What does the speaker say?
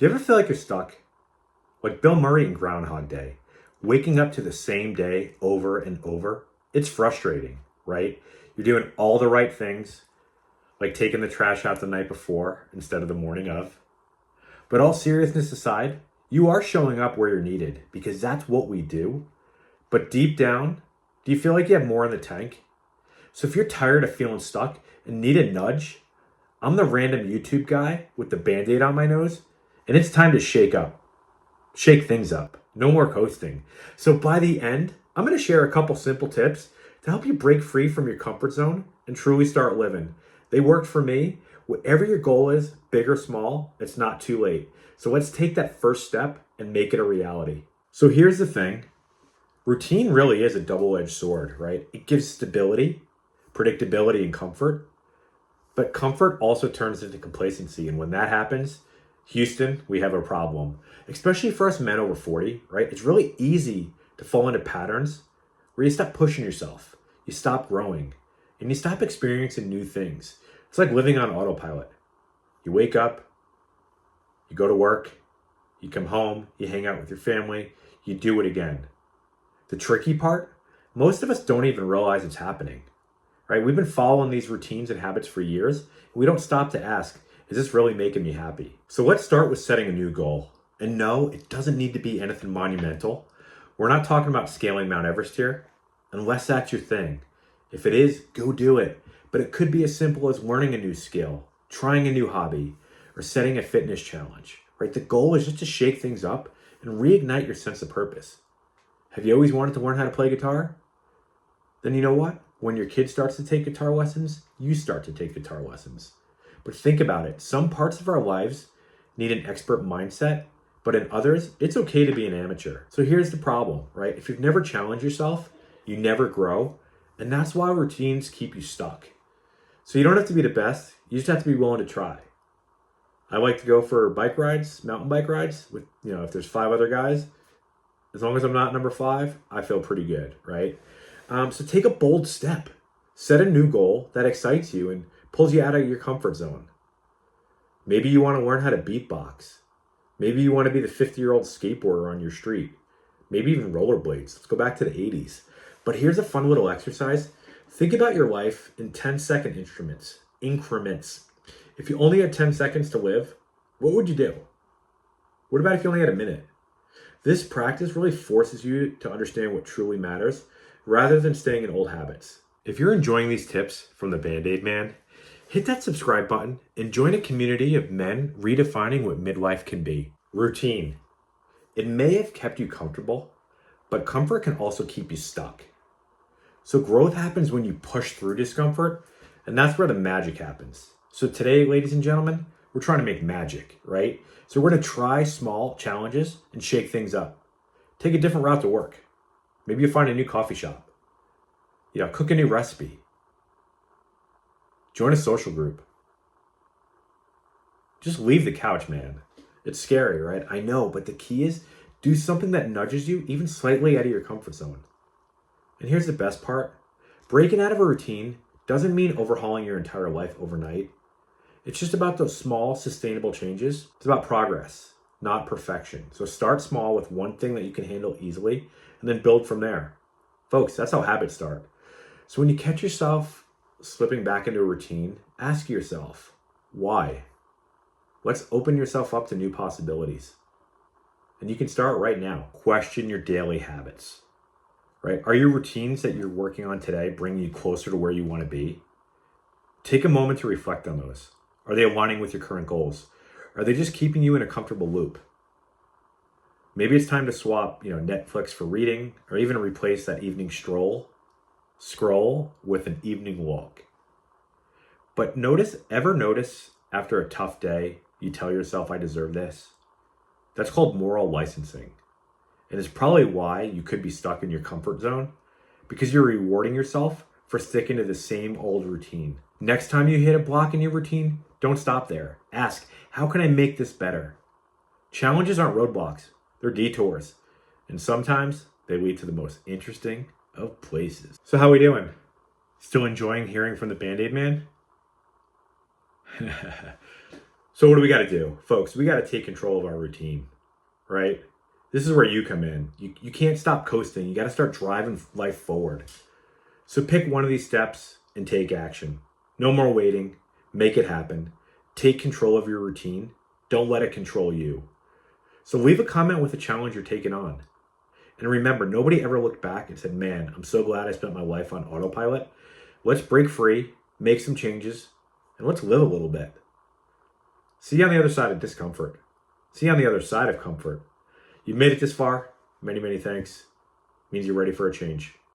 Do you ever feel like you're stuck? Like Bill Murray in Groundhog Day, waking up to the same day over and over? It's frustrating, right? You're doing all the right things, like taking the trash out the night before instead of the morning of. But all seriousness aside, you are showing up where you're needed because that's what we do. But deep down, do you feel like you have more in the tank? So if you're tired of feeling stuck and need a nudge, I'm the random YouTube guy with the Band-Aid on my nose, and it's time to shake up. Shake things up. No more coasting. So by the end, I'm going to share a couple simple tips to help you break free from your comfort zone and truly start living. They worked for me. Whatever your goal is, big or small, it's not too late. So let's take that first step and make it a reality. So here's the thing. Routine really is a double-edged sword, right? It gives stability, predictability, and comfort. But comfort also turns into complacency. And when that happens, Houston, we have a problem. Especially for us men over 40, right? It's really easy to fall into patterns where you stop pushing yourself, you stop growing, and you stop experiencing new things. It's like living on autopilot. You wake up, you go to work, you come home, you hang out with your family, you do it again. The tricky part, most of us don't even realize it's happening, right? We've been following these routines and habits for years, and we don't stop to ask, is this really making me happy? So let's start with setting a new goal. And no, it doesn't need to be anything monumental. We're not talking about scaling Mount Everest here, unless that's your thing. If it is, go do it. But it could be as simple as learning a new skill, trying a new hobby, or setting a fitness challenge, right? The goal is just to shake things up and reignite your sense of purpose. Have you always wanted to learn how to play guitar? Then you know what? When your kid starts to take guitar lessons, you start to take guitar lessons. But think about it. Some parts of our lives need an expert mindset, but in others, it's okay to be an amateur. So here's the problem, right? If you've never challenged yourself, you never grow. And that's why routines keep you stuck. So you don't have to be the best. You just have to be willing to try. I like to go for bike rides, mountain bike rides with, if there's 5 other guys, as long as I'm not number 5, I feel pretty good, right? So take a bold step. Set a new goal that excites you and pulls you out of your comfort zone. Maybe you want to learn how to beatbox. Maybe you want to be the 50-year-old skateboarder on your street. Maybe even rollerblades. Let's go back to the 80s. But here's a fun little exercise. Think about your life in 10-second increments. If you only had 10 seconds to live, what would you do? What about if you only had a minute? This practice really forces you to understand what truly matters rather than staying in old habits. If you're enjoying these tips from the Band-Aid Man, hit that subscribe button and join a community of men redefining what midlife can be. Routine. It may have kept you comfortable, but comfort can also keep you stuck. So growth happens when you push through discomfort, and that's where the magic happens. So today, ladies and gentlemen, we're trying to make magic, right? So we're going to try small challenges and shake things up. Take a different route to work. Maybe you find a new coffee shop. Cook a new recipe. Join a social group. Just leave the couch, man. It's scary, right? I know, but the key is do something that nudges you even slightly out of your comfort zone. And here's the best part. Breaking out of a routine doesn't mean overhauling your entire life overnight. It's just about those small, sustainable changes. It's about progress, not perfection. So start small with one thing that you can handle easily and then build from there. Folks, that's how habits start. So when you catch yourself slipping back into a routine, ask yourself, why? Let's open yourself up to new possibilities. And you can start right now. Question your daily habits, right? Are your routines that you're working on today bringing you closer to where you want to be? Take a moment to reflect on those. Are they aligning with your current goals? Are they just keeping you in a comfortable loop? Maybe it's time to swap, Netflix for reading, or even replace that evening scroll with an evening walk. But ever notice after a tough day, you tell yourself, I deserve this? That's called moral licensing. And it's probably why you could be stuck in your comfort zone, because you're rewarding yourself for sticking to the same old routine. Next time you hit a block in your routine, don't stop there. Ask, how can I make this better? Challenges aren't roadblocks, they're detours. And sometimes they lead to the most interesting of places. So how we doing? Still enjoying hearing from the Band-Aid Man? So what do we got to do, folks? We got to take control of our routine, right? This is where you come in. You can't stop coasting. You got to start driving life forward. So pick one of these steps and take action. No more waiting. Make it happen. Take control of your routine. Don't let it control you. So leave a comment with a challenge you're taking on. And remember, nobody ever looked back and said, man, I'm so glad I spent my life on autopilot. Let's break free, make some changes, and let's live a little bit. See you on the other side of discomfort. See you on the other side of comfort. You've made it this far. Many, many thanks. Means you're ready for a change.